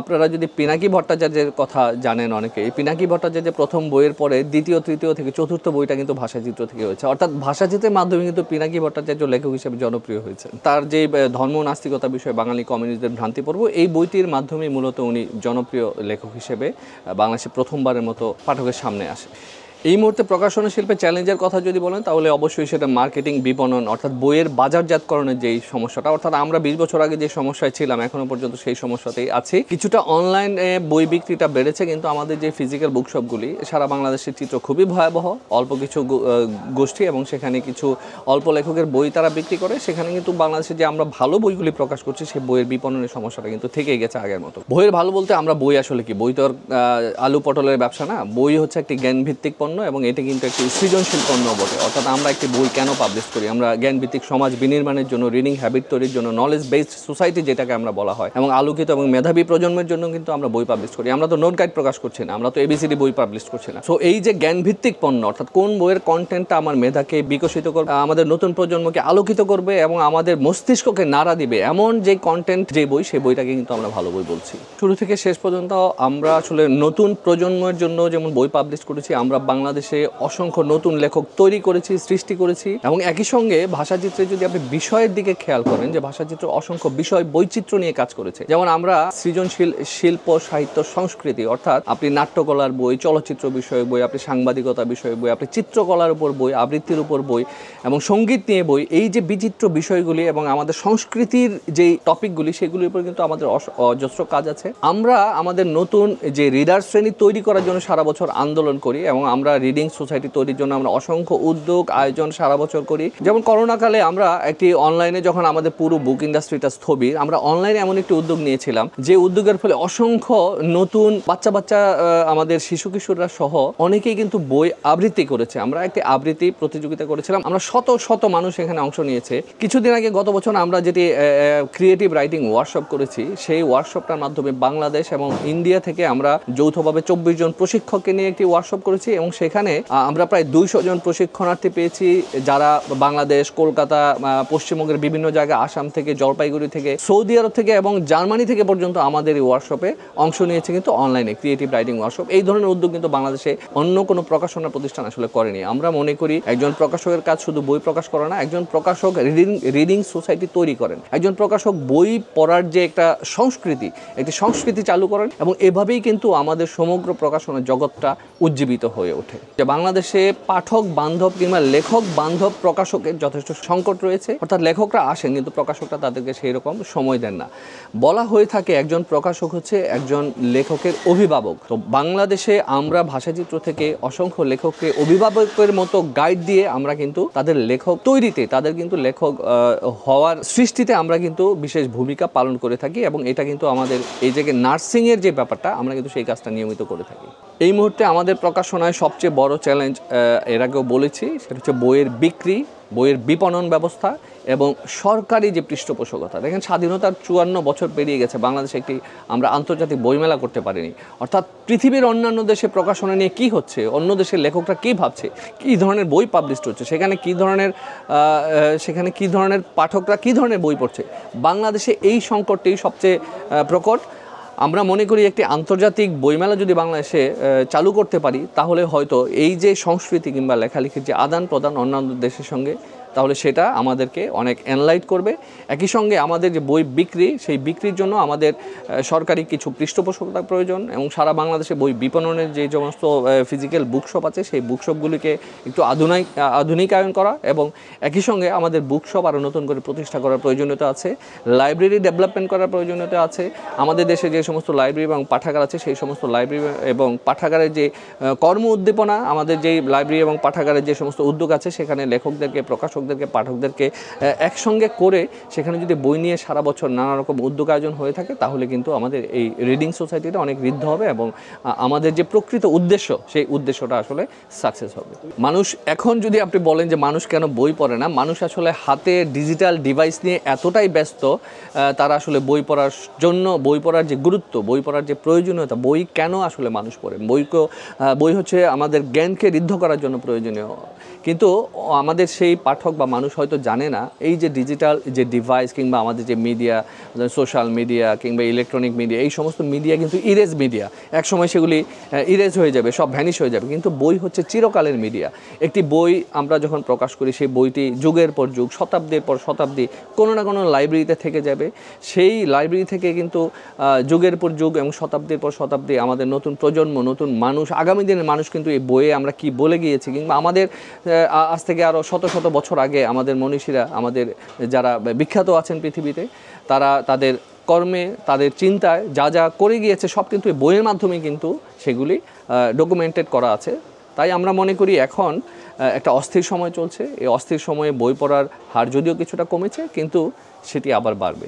আপনারা যদি পিনাকি ভট্টাচার্যের কথা জানেন অনেকে, এই পিনাকি ভট্টাচার্যের প্রথম বইয়ের পরে দ্বিতীয়, তৃতীয় থেকে চতুর্থ বইটা কিন্তু ভাষাচিত্র থেকে হয়েছে। অর্থাৎ ভাষাচিত্রের মাধ্যমে কিন্তু পিনাকি ভট্টাচার্য লেখক হিসেবে জনপ্রিয় হয়েছে। তার যে ধর্ম নাস্তিকতা বিষয়ে বাঙালি কমিউনিস্টদের ভ্রান্তি পর্ব, এই বইটির মাধ্যমে মূলত উনি জনপ্রিয় লেখক হিসেবে বাংলাদেশে প্রথমবারের মতো পাঠকের সামনে আসে। এই মুহূর্তে প্রকাশনা শিল্পে চ্যালেঞ্জের কথা যদি বলেন তাহলে অবশ্যই সেটা মার্কেটিং, বিপণন, অর্থাৎ বইয়ের বাজারজাতকরণের যেই সমস্যাটা, অর্থাৎ আমরা 20 বছর আগে যে সমস্যায় ছিলাম এখনো পর্যন্ত সেই সমস্যাতেই আছি। কিছুটা অনলাইনে বই বিক্রিটা বেড়েছে, কিন্তু আমাদের যে ফিজিক্যাল বুকশপগুলি সারা বাংলাদেশের চিত্র খুবই ভয়াবহ। অল্প কিছু গোষ্ঠী এবং সেখানে কিছু অল্প লেখকের বই তারা বিক্রি করে, সেখানে কিন্তু বাংলাদেশে যে আমরা ভালো বইগুলি প্রকাশ করছি সেই বইয়ের বিপণনের সমস্যাটা কিন্তু থেকেই গেছে আগের মতো। বইয়ের ভালো বলতে আমরা বই আসলে কি, বই তো আর আলু পটলের ব্যবসা না। বই হচ্ছে একটি জ্ঞানভিত্তিক পণ্য এবং এটা কিন্তু একটি সৃজনশীল পণ্য বটে। অর্থাৎ আমরা একটি বই কেন পাবলিশ করি? আমরা জ্ঞানভিত্তিক সমাজ বিনির্মাণের জন্য, রিডিং হ্যাবিট তৈরির জন্য, নলেজ বেসড সোসাইটি যেটাকে আমরা বলা হয়, এবং আলোকিত এবং মেধাবী প্রজন্মের জন্য কিন্তু আমরা বই পাবলিশ করি। আমরা তো নোট গাইড প্রকাশ করছি না, আমরা তো এবিসিডি বই পাবলিশ করছি না। সো এই যে জ্ঞানভিত্তিক পণ্য, অর্থাৎ কোন বইয়ের কন্টেন্টটা আমার মেধাকে বিকশিত করবে, আমাদের নতুন প্রজন্মকে আলোকিত করবে এবং আমাদের মস্তিষ্ককে নাড়া দিবে, এমন যে কন্টেন্ট, যে বই, সেই বইটাকে কিন্তু আমরা ভালো বই বলছি। শুরু থেকে শেষ পর্যন্ত আমরা আসলে নতুন প্রজন্মের জন্য যেমন বই পাবলিশ করেছি, আমরা বাংলাদেশে অসংখ্য নতুন লেখক তৈরি করেছি, সৃষ্টি করেছি। এবং একই সঙ্গে ভাষাচিত্রে যদি আপনি বিষয়ের দিকে খেয়াল করেন, যে ভাষাচিত্র অসংখ্য বিষয় বৈচিত্র্য নিয়ে কাজ করেছে। যেমন আমরা সৃজনশীল শিল্প, সাহিত্য, সংস্কৃতি, অর্থাৎ আপনি নাট্যকলার বই, চলচ্চিত্র বিষয়ক বই, আপনি সাংবাদিকতা বিষয়ক বই, আপনি চিত্রকলার উপর বই, আবৃত্তির উপর বই এবং সঙ্গীত নিয়ে বই, এই যে বিচিত্র বিষয়গুলি এবং আমাদের সংস্কৃতির যেই টপিকগুলি, সেগুলির উপর কিন্তু আমাদের অজস্র কাজ আছে। আমরা আমাদের নতুন যে রিডার শ্রেণী তৈরি করার জন্য সারা বছর আন্দোলন করি এবং আমরা রিডিং সোসাইটি তৈরির জন্য আমরা অসংখ্য উদ্যোগ, আয়োজন সারা বছর করি। যেমন করোনাকালে আমরা একটি অনলাইনে, যখন আমাদের পুরো বুক ইন্ডাস্ট্রিটা স্থবির, আমরা অনলাইনে এমন একটি উদ্যোগ নিয়েছিলাম, যে উদ্যোগের ফলে অসংখ্য নতুন বাচ্চা আমাদের শিশু কিশোররা সহ অনেকেই কিন্তু বই আবৃত্তি করেছে। আমরা একটি আবৃত্তি প্রতিযোগিতা করেছিলাম, আমরা শত শত মানুষ এখানে অংশ নিয়েছে। কিছুদিন আগে, গত বছর, আমরা যেটি ক্রিয়েটিভ রাইটিং ওয়ার্কশপ করেছি, সেই ওয়ার্কশপটার মাধ্যমে বাংলাদেশ এবং ইন্ডিয়া থেকে আমরা যৌথভাবে 24 জন প্রশিক্ষককে নিয়ে একটি ওয়ার্কশপ করেছি এবং সেখানে আমরা প্রায় 200 জন প্রশিক্ষণার্থী পেয়েছি, যারা বাংলাদেশ, কলকাতা, পশ্চিমবঙ্গের বিভিন্ন জায়গা, আসাম থেকে, জলপাইগুড়ি থেকে, সৌদি আরব থেকে এবং জার্মানি থেকে পর্যন্ত আমাদের এই ওয়ার্কশপে অংশ নিয়েছে কিন্তু অনলাইনে ক্রিয়েটিভ রাইটিং ওয়ার্কশপ। এই ধরনের উদ্যোগ কিন্তু বাংলাদেশে অন্য কোনো প্রকাশনা প্রতিষ্ঠান আসলে করেনি। আমরা মনে করি একজন প্রকাশকের কাজ শুধু বই প্রকাশ করা না, একজন প্রকাশক রিডিং সোসাইটি তৈরি করেন, একজন প্রকাশক বই পড়ার যে একটা সংস্কৃতি চালু করেন, এবং এভাবেই কিন্তু আমাদের সমগ্র প্রকাশনা জগৎটা উজ্জীবিত হয়ে ওঠে। যে বাংলাদেশে পাঠক বান্ধব কিংবা লেখক বান্ধব প্রকাশকের যথেষ্ট সংকট রয়েছে। অর্থাৎ লেখকরা আসেন কিন্তু প্রকাশকরা তাদেরকে সেই রকম সময় দেন না। বলা হয়ে থাকে একজন প্রকাশক হচ্ছে একজন লেখকের অভিভাবক। তো বাংলাদেশে আমরা ভাষাচিত্র থেকে অসংখ্য লেখককে অভিভাবকের মতো গাইড দিয়ে আমরা কিন্তু তাদের লেখক তৈরিতে, তাদের কিন্তু লেখক হওয়ার সৃষ্টিতে আমরা কিন্তু বিশেষ ভূমিকা পালন করে থাকি, এবং এটা কিন্তু আমাদের এই জায়গায় নার্সিংয়ের যে ব্যাপারটা, আমরা কিন্তু সেই কাজটা নিয়মিত করে থাকি। এই মুহূর্তে আমাদের প্রকাশনায় সবচেয়ে বড় চ্যালেঞ্জ, এর আগেও বলেছি, সেটা হচ্ছে বইয়ের বিক্রি, বইয়ের বিপণন ব্যবস্থা এবং সরকারি যে পৃষ্ঠপোষকতা। দেখেন, স্বাধীনতার 54 বছর পেরিয়ে গেছে, বাংলাদেশে আমরা আন্তর্জাতিক বইমেলা করতে পারিনি। অর্থাৎ পৃথিবীর অন্যান্য দেশে প্রকাশনা নিয়ে কী হচ্ছে, অন্য দেশের লেখকরা কী ভাবছে, কী ধরনের বই পাবলিশ হচ্ছে, সেখানে কী ধরনের পাঠকরা কী ধরনের বই পড়ছে, বাংলাদেশে এই সংকটটি সবচেয়ে প্রকট। আমরা মনে করি একটি আন্তর্জাতিক বইমেলা যদি বাংলাদেশে চালু করতে পারি, তাহলে হয়তো এই যে সংস্কৃতি কিংবা লেখালেখির যে আদান প্রদান অন্যান্য দেশের সঙ্গে, তাহলে সেটা আমাদেরকে অনেক এনলাইট করবে। একই সঙ্গে আমাদের যে বই বিক্রি, সেই বিক্রির জন্য আমাদের সরকারি কিছু পৃষ্ঠপোষকতার প্রয়োজন, এবং সারা বাংলাদেশে বই বিপণনের যে সমস্ত ফিজিক্যাল বুকশপ আছে, সেই বুকশপগুলিকে একটু আধুনিকায়ন করা, এবং একই সঙ্গে আমাদের বুকশপ আরও নতুন করে প্রতিষ্ঠা করার প্রয়োজনীয়তা আছে। লাইব্রেরি ডেভেলপমেন্ট করার প্রয়োজনীয়তা আছে। আমাদের দেশে যে সমস্ত লাইব্রেরি এবং পাঠাগার আছে, সেই সমস্ত লাইব্রেরি এবং পাঠাগারের যে কর্ম উদ্দীপনা, আমাদের যেই লাইব্রেরি এবং পাঠাগারের যে সমস্ত উদ্যোগ আছে, সেখানে লেখকদেরকে, প্রকাশকদেরকে, পাঠকদেরকে একসঙ্গে করে সেখানে যদি বই নিয়ে সারা বছর নানা রকম উদ্যোগ আয়োজন হয়ে থাকে, তাহলে কিন্তু আমাদের এই রিডিং সোসাইটিটা অনেক ঋদ্ধ হবে এবং আমাদের যে প্রকৃত উদ্দেশ্য, সেই উদ্দেশ্যটা আসলে সাকসেস হবে। মানুষ এখন, যদি আপনি বলেন যে মানুষ কেন বই পড়ে না, মানুষ আসলে হাতে ডিজিটাল ডিভাইস নিয়ে এতটাই ব্যস্ত, তারা আসলে বই পড়ার যে গুরুত্ব, বই পড়ার যে প্রয়োজনীয়তা, বই কেন আসলে মানুষ পড়ে, বই হচ্ছে আমাদের জ্ঞানকে ঋদ্ধ করার জন্য প্রয়োজনীয়, কিন্তু আমাদের সেই পাঠক বা মানুষ হয়তো জানে না এই যে ডিজিটাল যে ডিভাইস কিংবা আমাদের যে মিডিয়া, সোশ্যাল মিডিয়া কিংবা ইলেকট্রনিক মিডিয়া, এই সমস্ত মিডিয়া কিন্তু ইরেজ মিডিয়া, একসময় সেগুলি ইরেজ হয়ে যাবে, সব ভ্যানিশ হয়ে যাবে। কিন্তু বই হচ্ছে চিরকালের মিডিয়া। একটি বই আমরা যখন প্রকাশ করি, সেই বইটি যুগের পর যুগ, শতাব্দীর পর শতাব্দী কোনো না কোনো লাইব্রেরিতে থেকে যাবে। সেই লাইব্রেরি থেকে কিন্তু যুগের পর যুগ এবং শতাব্দীর পর শতাব্দী আমাদের নতুন প্রজন্ম, নতুন মানুষ, আগামী দিনের মানুষ কিন্তু এই বইয়ে আমরা কি বলে গিয়েছি কিংবা আমাদের আজ থেকে আরও শত শত বছর আগে আমাদের মনীষীরা, আমাদের যারা বিখ্যাত আছেন পৃথিবীতে, তারা তাদের কর্মে, তাদের চিন্তায় যা যা করে গিয়েছে সব কিন্তু এই বইয়ের মাধ্যমে কিন্তু সেগুলি ডকুমেন্টেড করা আছে। তাই আমরা মনে করি এখন একটা অস্থির সময় চলছে। এই অস্থির সময়ে বই পড়ার হার যদিও কিছুটা কমেছে, কিন্তু সেটি আবার বাড়বে।